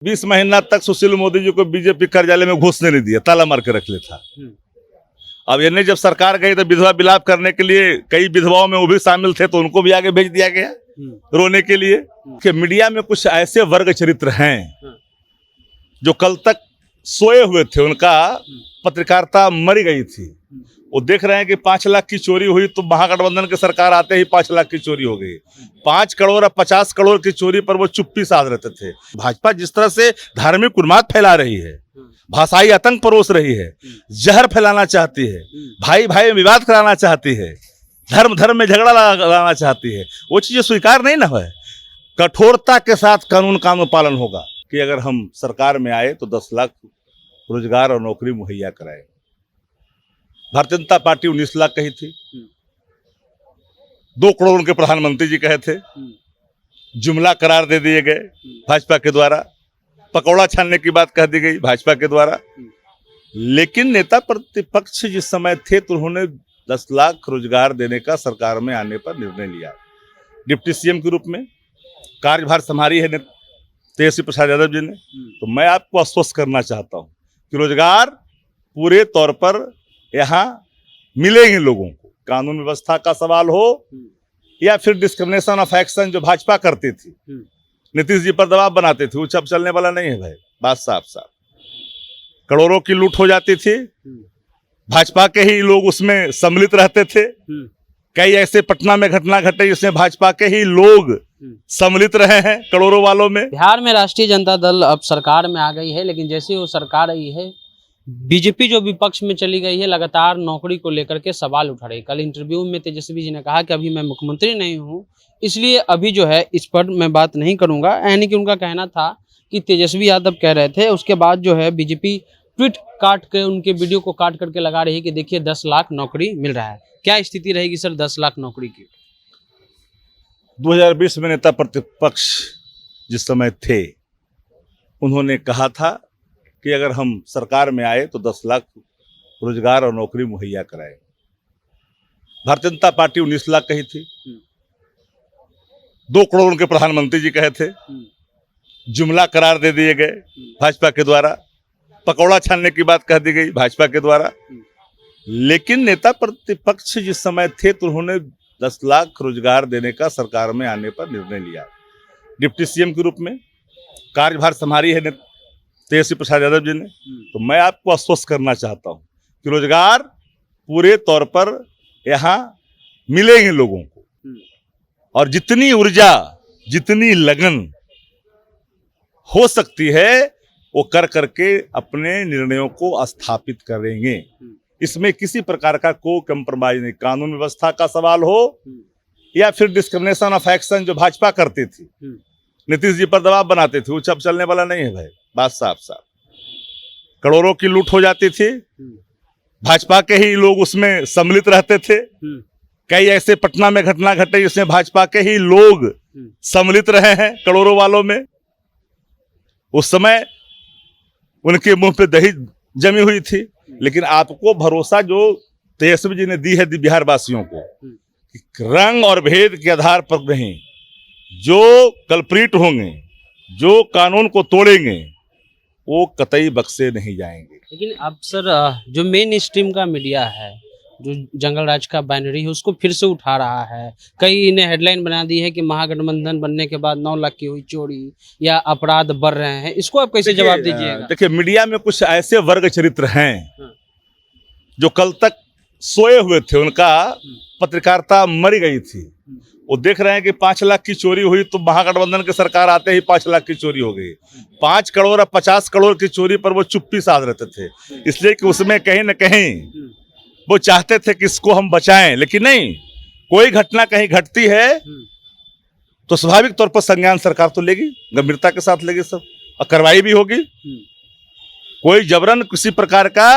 20 महीना तक सुशील मोदी जी को बीजेपी कार्यालय में घुसने नहीं दिया, ताला मार के रख लेता। अब इन्हें जब सरकार गई तो विधवा विलाप करने के लिए कई विधवाओं में वो भी शामिल थे, तो उनको भी आगे भेज दिया गया रोने के लिए। कि मीडिया में कुछ ऐसे वर्ग चरित्र हैं जो कल तक सोए हुए थे, उनका पत्रकारिता मरी गई थी। वो देख रहे हैं कि 5 लाख की चोरी हुई तो महागठबंधन की सरकार आते ही 5 लाख की चोरी हो गई। 5 करोड़ और 50 करोड़ की चोरी पर वो चुप्पी साध रहते थे। भाजपा जिस तरह से धार्मिक उन्माद फैला रही है, भाषाई आतंक परोस रही है, जहर फैलाना चाहती है, भाई भाई में विवाद कराना चाहती है, धर्म धर्म में झगड़ा लगाना चाहती है, वो चीजें स्वीकार नहीं ना है। कठोरता के साथ कानून का पालन होगा कि अगर हम सरकार में आए तो 10 लाख रोजगार और नौकरी मुहैया कराए। भारतीय जनता पार्टी 19 लाख कही थी, 2 करोड़ उनके प्रधानमंत्री जी कहे थे, जुमला करार दे दिए गए भाजपा के द्वारा, पकौड़ा छानने की बात कह दी गई भाजपा के द्वारा। लेकिन नेता प्रतिपक्ष जिस समय थे तो उन्होंने 10 लाख रोजगार देने का सरकार में आने पर निर्णय लिया। डिप्टी सीएम के रूप में कार्यभार संभाली है तेजस्वी प्रसाद यादव जी ने। तो मैं आपको आश्वस्त करना चाहता हूं कि रोजगार पूरे तौर पर यहाँ मिलेंगे लोगों को। कानून व्यवस्था का सवाल हो या फिर डिस्क्रिमिनेशन ऑफ एक्शन जो भाजपा करती थी, नीतीश जी पर दबाव बनाते थे, वो अब चलने वाला नहीं है भाई। बात साफ साफ, करोड़ों की लूट हो जाती थी, भाजपा के ही लोग उसमें सम्मिलित रहते थे। कई ऐसे पटना में घटना घटे जिसमें भाजपा के ही लोग सम्मिलित रहे हैं करोड़ों वालों में। बिहार में राष्ट्रीय जनता दल अब सरकार में आ गई है, लेकिन जैसे वो सरकार आई है, बीजेपी जो विपक्ष में चली गई है, लगातार नौकरी को लेकर के सवाल उठा रही। कल इंटरव्यू में तेजस्वी जी ने कहा कि अभी मैं मुख्यमंत्री नहीं हूं, इसलिए अभी जो है इस पर मैं बात नहीं करूंगा। यानी कि उनका कहना था कि तेजस्वी यादव कह रहे थे, उसके बाद जो है बीजेपी ट्वीट काट के उनके वीडियो को काट करके लगा रही है कि देखिए 10 लाख नौकरी मिल रहा है। क्या स्थिति रहेगी सर 10 लाख नौकरी की? 2020 में नेता प्रतिपक्ष जिस समय थे, उन्होंने कहा था कि अगर हम सरकार में आए तो 10 लाख रोजगार और नौकरी मुहैया कराए। भारतीय जनता पार्टी 19 लाख कही थी, 2 करोड़ उनके प्रधानमंत्री जी कहे थे, जुमला करार दे दिए गए भाजपा के द्वारा, पकौड़ा छानने की बात कह दी गई भाजपा के द्वारा। लेकिन नेता प्रतिपक्ष जिस समय थे तो उन्होंने 10 लाख रोजगार देने का सरकार में आने पर निर्णय लिया। डिप्टी सीएम के रूप में कार्यभार संभाली है तेजस्वी प्रसाद यादव जी ने। तो मैं आपको आश्वस्त करना चाहता हूं कि रोजगार पूरे तौर पर यहाँ मिलेंगे लोगों को, और जितनी ऊर्जा, जितनी लगन हो सकती है वो कर करके अपने निर्णयों को स्थापित करेंगे। इसमें किसी प्रकार का कोई कंप्रोमाइज नहीं। कानून व्यवस्था का सवाल हो या फिर डिस्क्रिमिनेशन ऑफ एक्शन जो भाजपा करती थी, नीतीश जी पर दबाव बनाते थे, वो अब चलने वाला नहीं है भाई। बात साफ साफ, करोड़ों की लूट हो जाती थी, भाजपा के ही लोग उसमें सम्मिलित रहते थे। कई ऐसे पटना में घटना घटे जिसमें भाजपा के ही लोग सम्मिलित रहे हैं करोड़ों वालों में। उस समय उनके मुंह पे दही जमी हुई थी। लेकिन आपको भरोसा जो तेजस्वी जी ने दी है बिहार वासियों को, रंग और भेद के आधार पर नहीं, जो कल्प्रिट होंगे, जो कानून को तोड़ेंगे, वो कतई बख्शे नहीं जाएंगे। लेकिन अब सर जो मेन स्ट्रीम का मीडिया है, जो जंगल राज का बाइनरी है, उसको फिर से उठा रहा है। कई ने हेडलाइन बना दी है कि महागठबंधन बनने के बाद 9 लाख की हुई चोरी या अपराध बढ़ रहे हैं। इसको आप कैसे जवाब दीजिएगा? देखिए, मीडिया में कुछ ऐसे वर्ग चरित्र हैं जो कल तक सोए हुए थे, उनका पत्रकारिता मरी गई थी। वो देख रहे हैं कि 5 लाख की चोरी हुई तो महागठबंधन की सरकार आते ही 5 लाख की चोरी हो गई। 5 करोड़ और 50 करोड़ की चोरी पर वो चुप्पी साध रहते थे, इसलिए कि उसमें कहीं न कहीं वो चाहते थे कि इसको हम बचाएं। लेकिन नहीं, कोई घटना कहीं घटती है तो स्वाभाविक तौर पर संज्ञान सरकार तो लेगी, गंभीरता के साथ लेगी सब, और कार्रवाई भी होगी। कोई जबरन किसी प्रकार का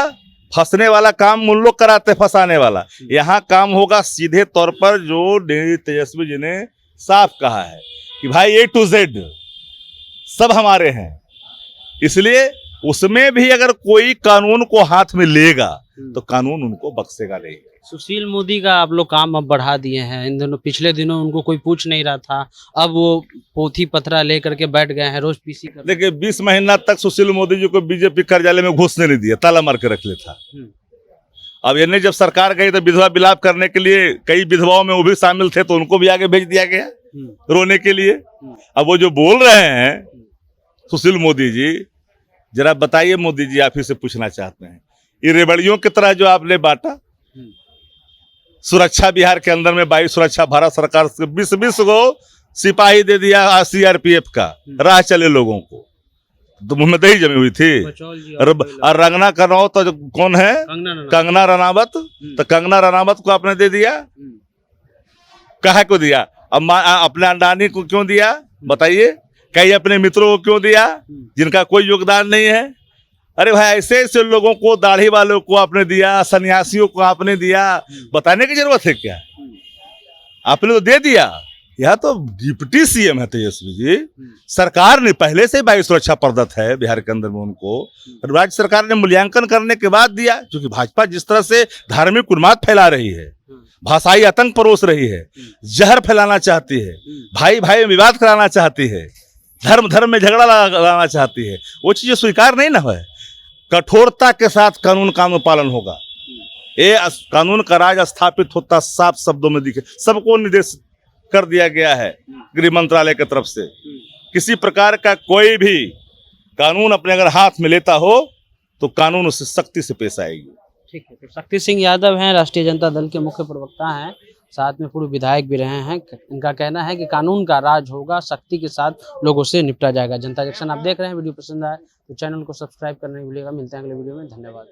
फंसने वाला काम उन लोग कराते, फंसाने वाला। यहाँ काम होगा सीधे तौर पर, जो तेजस्वी जी ने साफ कहा है कि भाई A to Z सब हमारे हैं। इसलिए उसमें भी अगर कोई कानून को हाथ में लेगा तो कानून उनको बख्शेगा नहीं। सुशील मोदी का आप लोग काम अब बढ़ा दिए हैं। इन दिनों पिछले दिनों उनको कोई पूछ नहीं रहा था, अब वो पोथी पत्रा लेकर के बैठ गए हैं, रोज पीसी कर। देखिए 20 महीना तक सुशील मोदी जी को बीजेपी कार्यालय में घुसने नहीं दिया, ताला मार के रख लेता। अब इन्हें जब सरकार गई तो विधवा विलाप करने के लिए कई विधवाओं में वो भी शामिल थे, तो उनको भी आगे भेज दिया गया रोने के लिए। अब वो जो बोल रहे हैं सुशील मोदी जी, जरा बताइए मोदी जी, आप ही से पूछना चाहते हैं, ये रेबड़ियों की तरह जो आपने बांटा सुरक्षा, बिहार के अंदर में 22 सुरक्षा, भारत सरकार से 20 गो सिपाही दे दिया CRPF का, राह चले लोगों को, तो मुंह में दही जमी हुई थी। और रंगना करनाओ तो कौन है, कंगना रनावत, तो कंगना रनावत को आपने दे दिया, कहा को दिया? अब अपने अंडानी को क्यों दिया बताइए? कई अपने मित्रों को क्यों दिया जिनका कोई योगदान नहीं है? अरे भाई ऐसे ऐसे लोगों को, दाढ़ी वालों को आपने दिया, सन्यासियों को आपने दिया, बताने की जरूरत है क्या? आपने तो दे दिया। यह तो डिप्टी CM है तेजस्वी जी, सरकार ने पहले से 22 सुरक्षा प्रदत्त है बिहार के अंदर में उनको, राज्य सरकार ने मूल्यांकन करने के बाद दिया। क्योंकि भाजपा जिस तरह से धार्मिक उन्माद फैला रही है, भाषाई आतंक परोस रही है, जहर फैलाना चाहती है, भाई भाई में विवाद कराना चाहती है, धर्म धर्म में झगड़ा लगाना चाहती है, वो चीजें स्वीकार नहीं ना है। कठोरता के साथ कानून पालन होगा। ये कानून का राज स्थापित होता साफ शब्दों में दिखे, सबको निर्देश कर दिया गया है गृह मंत्रालय की तरफ से। किसी प्रकार का कोई भी कानून अपने अगर हाथ में लेता हो तो कानून उससे सख्ती से पेश आएगी। ठीक है। शक्ति सिंह यादव हैं, राष्ट्रीय जनता दल के मुख्य प्रवक्ता हैं, साथ में पूर्व विधायक भी रहे हैं। इनका कहना है कि कानून का राज होगा, सख्ती के साथ लोगों से निपटा जाएगा। जनता जंक्शन आप देख रहे हैं, वीडियो पसंद आए तो चैनल को सब्सक्राइब करना नहीं भूलिएगा। मिलते हैं अगले वीडियो में, धन्यवाद।